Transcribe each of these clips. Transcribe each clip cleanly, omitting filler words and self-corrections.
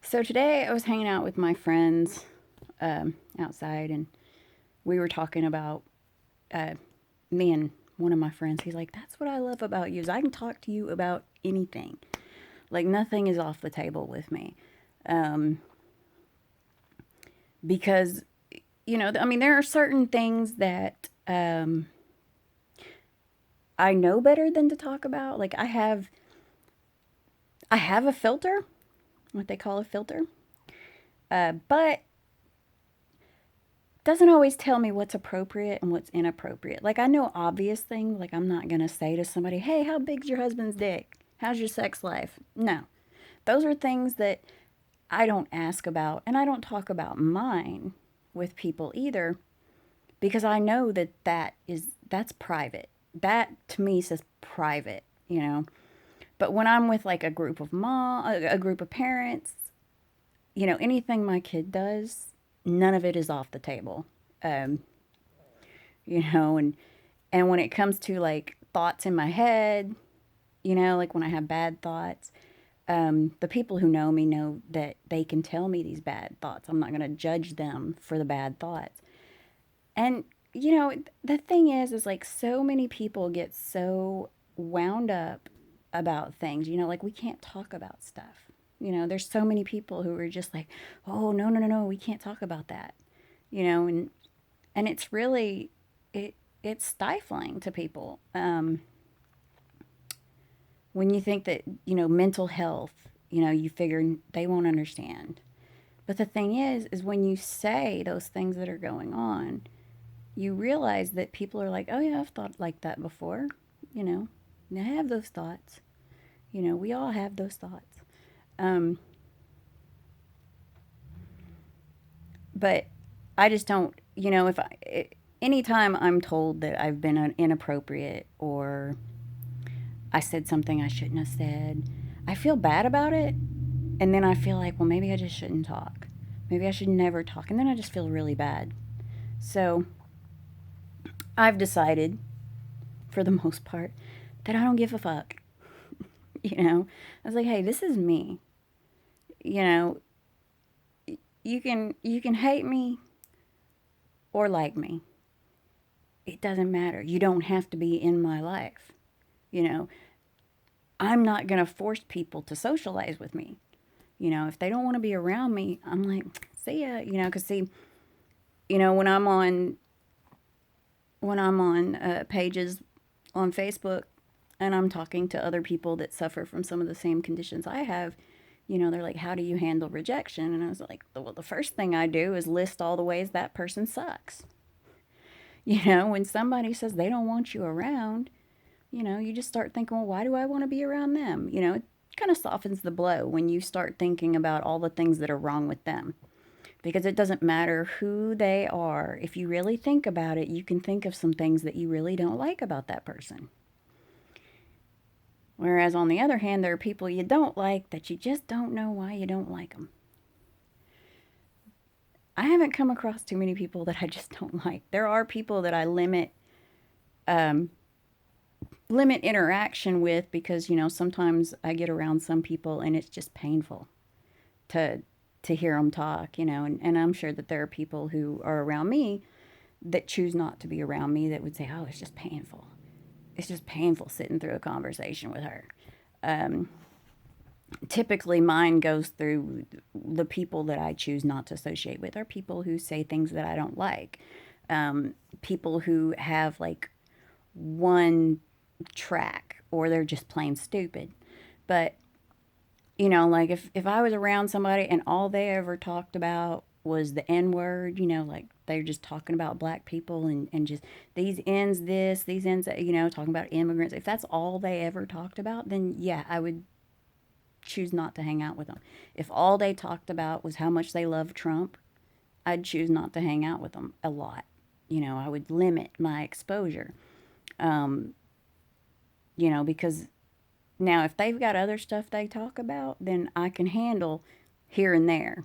So today I was hanging out with my friends outside, and we were talking about uh, me and one of my friends. He's like, "That's what I love about you is I can talk to you about anything. Like nothing is off the table with me, um, because I mean, there are certain things that I know better than to talk about. Like I have a filter, what they call a filter, but doesn't always tell me what's appropriate and what's inappropriate. Like I know obvious things, like I'm not going to say to somebody, "Hey, how big's your husband's dick? How's your sex life?" No. Those are things that I don't ask about, and I don't talk about mine with people either because I know that that's private. That to me says private. But when I'm with like a group of parents, anything my kid does, none of it is off the table. Um, and when it comes to like thoughts in my head, like when I have bad thoughts, the people who know me know that they can tell me these bad thoughts. I'm not going to judge them for the bad thoughts. And the thing is like so many people get so wound up about things. Like we can't talk about stuff. There's so many people who are just like, "Oh, no, no, no, no, we can't talk about that." And it's really it it's stifling to people. When you think that mental health, you figure they won't understand. But the thing is when you say those things that are going on, you realize that people are like, "Oh yeah, I've thought like that before." you know and I have those thoughts. We all have those thoughts. Um but I just don't, if anytime I'm told that I've been inappropriate or I said something I shouldn't have said, I feel bad about it. And then I feel like, well, maybe I just shouldn't talk. Maybe I should never talk. And then I just feel really bad. So I've decided, for the most part, that I don't give a fuck. I was like, hey, this is me. You know, you can hate me or like me. It doesn't matter. You don't have to be in my life. You know, I'm not going to force people to socialize with me. If they don't want to be around me, I'm like, see ya. Because see, when I'm on pages on Facebook and I'm talking to other people that suffer from some of the same conditions I have, they're like, how do you handle rejection? And I was like, well, the first thing I do is list all the ways that person sucks. When somebody says they don't want you around, you just start thinking, well, why do I want to be around them? It kind of softens the blow when you start thinking about all the things that are wrong with them. Because it doesn't matter who they are. If you really think about it, you can think of some things that you really don't like about that person. Whereas on the other hand, there are people you don't like that you just don't know why you don't like them. I haven't come across too many people that I just don't like. There are people that I um, limit interaction with because sometimes I get around some people and it's just painful to hear them talk. And I'm sure that there are people who are around me that choose not to be around me that would say, "Oh, it's just painful. It's just painful sitting through a conversation with her." Um, Typically, mine goes through the people that I choose not to associate with are people who say things that I don't like. People who have like one track or they're just plain stupid. But, like if I was around somebody and all they ever talked about was the N word, like they're just talking about black people and just these ends this, these ends that, talking about immigrants. If that's all they ever talked about, then yeah, I would choose not to hang out with them. If all they talked about was how much they love Trump, I'd choose not to hang out with them a lot. I would limit my exposure. Um, because now if they've got other stuff they talk about, then I can handle here and there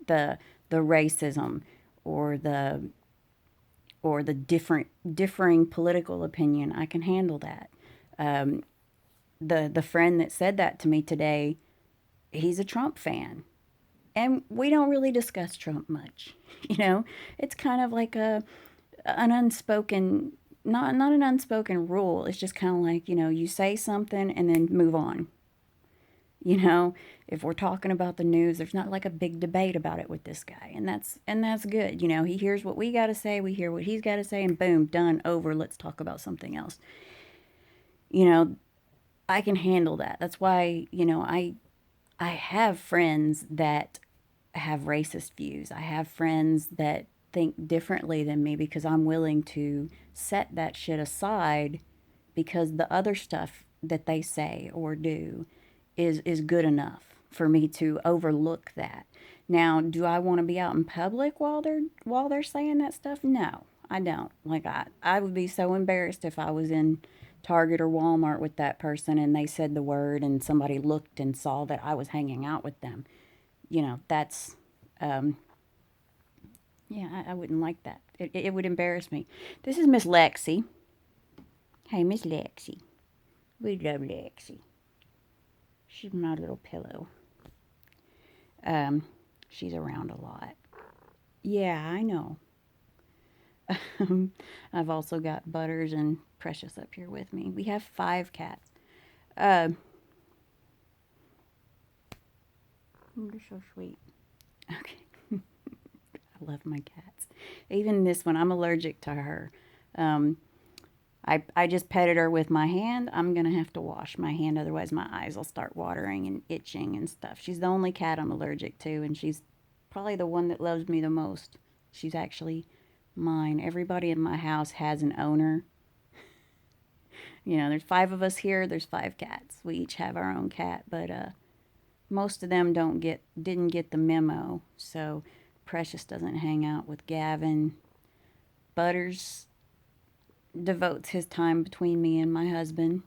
the racism or the differing political opinion. I can handle that. Um, the friend that said that to me today, he's a Trump fan. And we don't really discuss Trump much. You know, it's kind of like an unspoken, not an unspoken rule. It's just kind of like, you say something and then move on. You know, if we're talking about the news, there's not like a big debate about it with this guy, and that's good. He hears what we got to say, we hear what he's got to say, and boom, done, over. Let's talk about something else. You know, I can handle that. That's why, I have friends that have racist views. I have friends that think differently than me because I'm willing to set that shit aside because the other stuff that they say or do is good enough for me to overlook that. Now, do I want to be out in public while they're saying that stuff? No, I don't. Like I would be so embarrassed if I was in Target or Walmart with that person and they said the word and somebody looked and saw that I was hanging out with them. That's um yeah, I wouldn't like that. It would embarrass me. This is Miss Lexi. Hey, Miss Lexi. We love Lexi. She's my little pillow. Um, she's around a lot. Yeah, I know. I've also got Butters and Precious up here with me. We have 5 cats. Uh, they're so sweet. Okay, I love my cats. Even this one, I'm allergic to her. Um, I just petted her with my hand. I'm going to have to wash my hand, otherwise, my eyes will start watering and itching and stuff. She's the only cat I'm allergic to, and she's probably the one that loves me the most. She's actually mine. Everybody in my house has an owner. There's 5 of us here, there's 5 cats. We each have our own cat, but most of them didn't get the memo. So Precious doesn't hang out with Gavin. Butters devotes his time between me and my husband.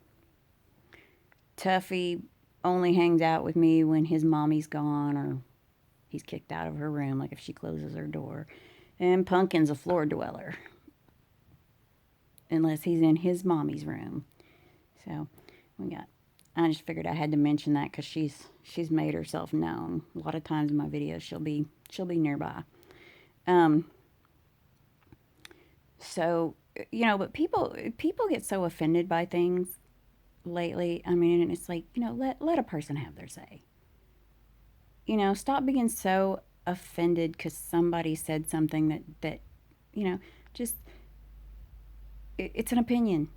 Tuffy only hangs out with me when his mommy's gone or he's kicked out of her room, like if she closes her door. And Pumpkin's a floor dweller, unless he's in his mommy's room. So we got. I just figured I had to mention that because she's made herself known. A lot of times in my videos, she'll be nearby. Um. So but people get so offended by things lately. I mean, and it's like, let a person have their say. Stop being so offended because somebody said something that you know just it's an opinion.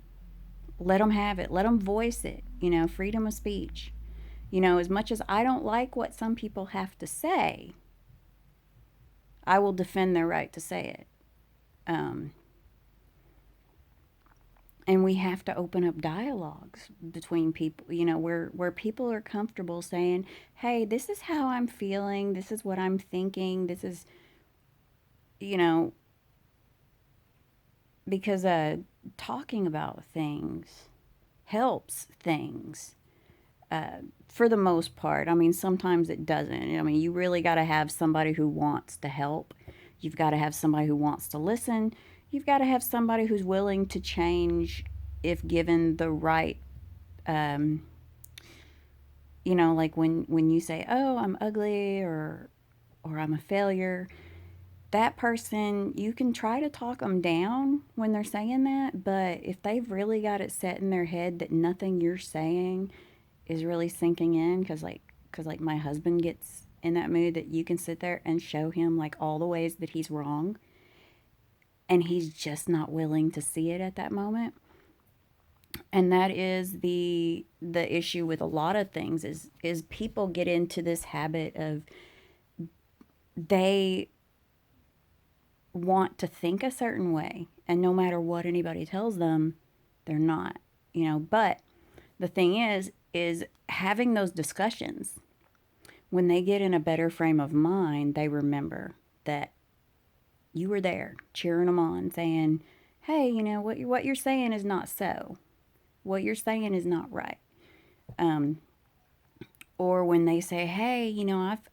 Let them have it. Let them voice it. Freedom of speech. As much as I don't like what some people have to say, I will defend their right to say it. Um, and we have to open up dialogues between people, where people are comfortable saying, hey, this is how I'm feeling, this is what I'm thinking, this is, you know because talking about things helps things, for the most part. I mean, sometimes it doesn't. I mean, you really got to have somebody who wants to help. You've got to have somebody who wants to listen. You've got to have somebody who's willing to change if given the right, um, like when you say, "Oh, I'm ugly," or "I'm a failure." That person, you can try to talk them down when they're saying that, but if they've really got it set in their head that nothing you're saying is really sinking in, because like my husband gets in that mood that you can sit there and show him like all the ways that he's wrong and he's just not willing to see it at that moment. And that is the issue with a lot of things, is people get into this habit of, they want to think a certain way, and no matter what anybody tells them, they're not. But the thing is having those discussions, when they get in a better frame of mind, they remember that you were there cheering them on, saying, hey, what you're saying is not so, what you're saying is not right. um or when they say, hey,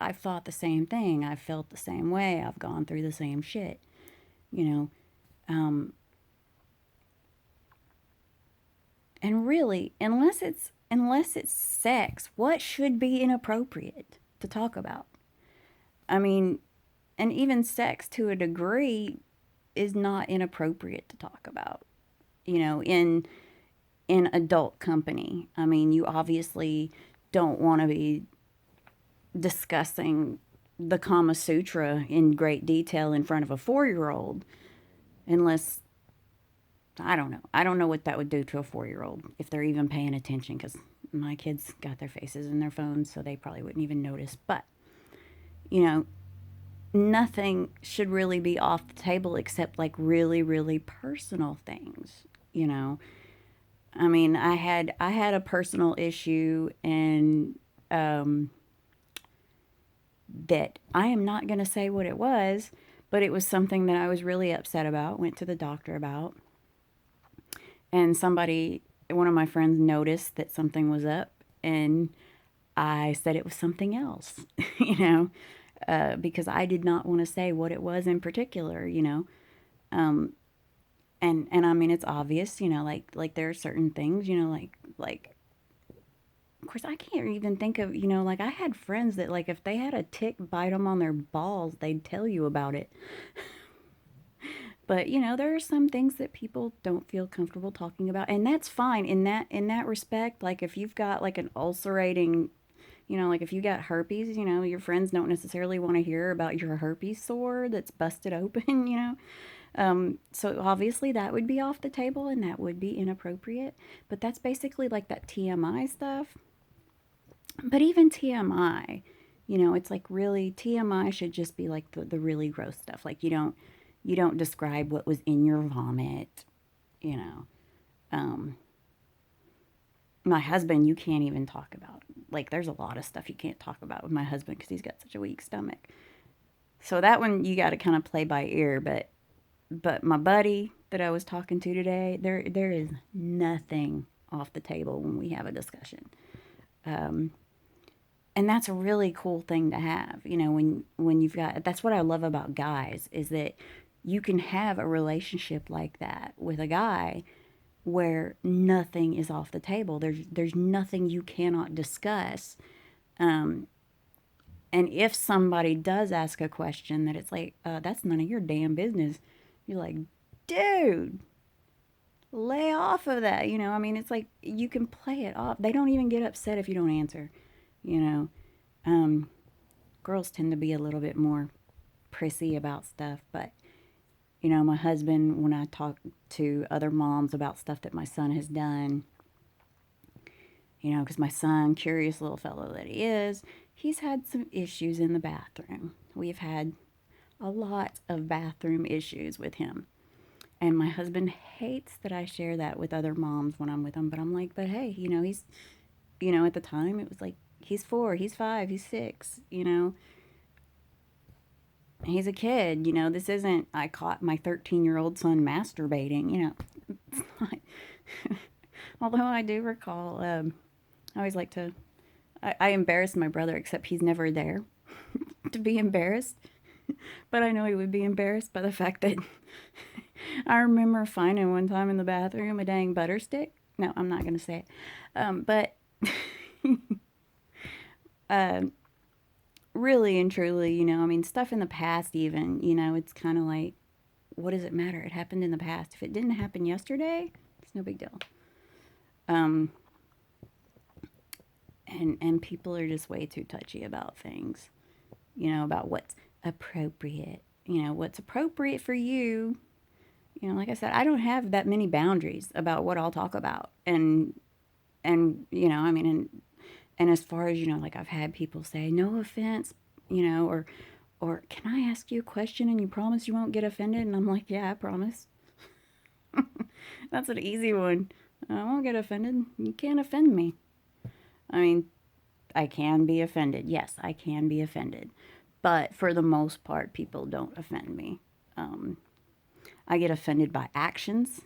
I've thought the same thing, I've felt the same way, I've gone through the same shit. you know um and really, unless it's sex, what should be inappropriate to talk about? I mean, and even sex to a degree is not inappropriate to talk about, in adult company. I mean, you obviously don't want to be discussing the Kama Sutra in great detail in front of a 4-year-old unless I don't know. I don't know what that would do to a 4-year-old if they're even paying attention because my kids got their faces in their phones, so they probably wouldn't even notice. But, you know, nothing should really be off the table except like really, really personal things, you know. I mean, I had a personal issue and that I am not going to say what it was, but it was something that I was really upset about, went to the doctor about. And one of my friends noticed that something was up, and I said it was something else, you know, because I did not want to say what it was in particular, you know. Um, and I mean, it's obvious, you know, like there are certain things, you know, like of course I can't even think of, you know, like I had friends that like if they had a tick bite them on their balls, they'd tell you about it. But you know, there are some things that people don't feel comfortable talking about, and that's fine in that respect. Like if you've got like an ulcerating, you know, like if you got herpes, you know, your friends don't necessarily want to hear about your herpes sore that's busted open, you know. So obviously that would be off the table and that would be inappropriate. But that's basically like that TMI stuff. But even TMI, you know, it's like really TMI should just be like the really gross stuff. Like you don't describe what was in your vomit, you know. Um, my husband, you can't even talk about. Like there's a lot of stuff you can't talk about with my husband because he's got such a weak stomach. So that one you got to kind of play by ear. But my buddy that I was talking to today, there is nothing off the table when we have a discussion. Um, and that's a really cool thing to have, you know, when you've got that's what I love about guys is that you can have a relationship like that with a guy where nothing is off the table. There's nothing you cannot discuss. Um, and if somebody does ask a question that it's like, that's none of your damn business, you're like, dude, lay off of that. You know, I mean, it's like you can play it off. They don't even get upset if you don't answer. You know, um, girls tend to be a little bit more prissy about stuff, but you know, my husband, when I talk to other moms about stuff that my son has done, you know, because my son, curious little fellow that he is, he's had some issues in the bathroom. We've had a lot of bathroom issues with him. And my husband hates that I share that with other moms when I'm with him. But I'm like, but hey, you know, at the time it was like, he's 4, he's 5, he's 6, you know, he's a kid, you know, this isn't, I caught my 13-year-old son masturbating, you know, it's not, although I do recall, I always like to, I embarrass my brother, except he's never there to be embarrassed. But I know he would be embarrassed by the fact that I remember finding one time in the bathroom a dang butter stick. No, I'm not going to say it. But um, really and truly, you know, I mean, stuff in the past, even, you know, it's kind of like, what does it matter? It happened in the past. If it didn't happen yesterday, it's no big deal. Um, and people are just way too touchy about things, you know, about what's appropriate, you know, what's appropriate for you. You know, like I said, I don't have that many boundaries about what I'll talk about. And you know, I mean, and as far as, you know, like I've had people say, no offense, you know, or can I ask you a question and you promise you won't get offended? And I'm like, yeah, I promise. That's an easy one. I won't get offended. You can't offend me. I mean, I can be offended. Yes, I can be offended. But for the most part, people don't offend me. Um, I get offended by actions.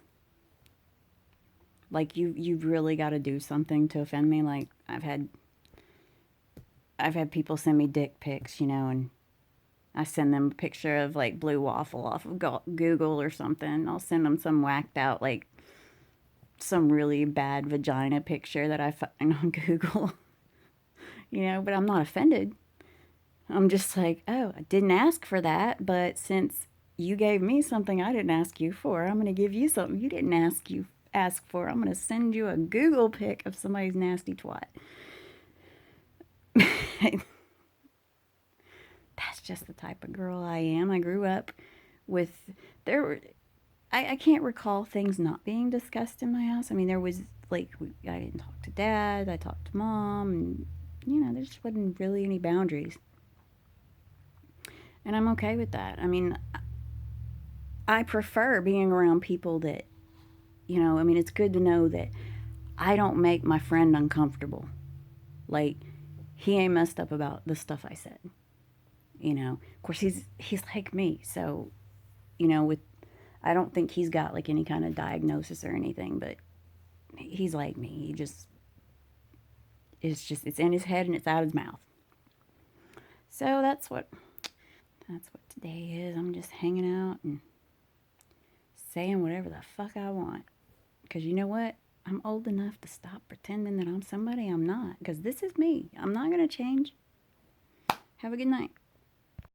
Like you've really got to do something to offend me. Like I've had people send me dick pics, you know, and I send them a picture of like blue waffle off of Google or something. I'll send them some whacked out like some really bad vagina picture that I find on Google, you know, but I'm not offended. I'm just like, oh, I didn't ask for that, but since you gave me something I didn't ask you for, I'm gonna give you something you didn't ask for. I'm gonna send you a Google pic of somebody's nasty twat. That's just the type of girl I am. I grew up with there were I can't recall things not being discussed in my house. I mean, there was like I didn't talk to dad, I talked to mom, and there just wasn't really any boundaries. And I'm okay with that. I mean, I prefer being around people that, I mean, it's good to know that I don't make my friend uncomfortable. Like, he ain't messed up about the stuff I said. Of course, he's like me, so with I don't think he's got like any kind of diagnosis or anything, but he's like me. He just it's in his head and it's out his mouth. So that's what today is. I'm just hanging out and saying whatever the fuck I want. Cause you know what? I'm old enough to stop pretending that I'm somebody I'm not. Cause this is me. I'm not gonna change. Have a good night.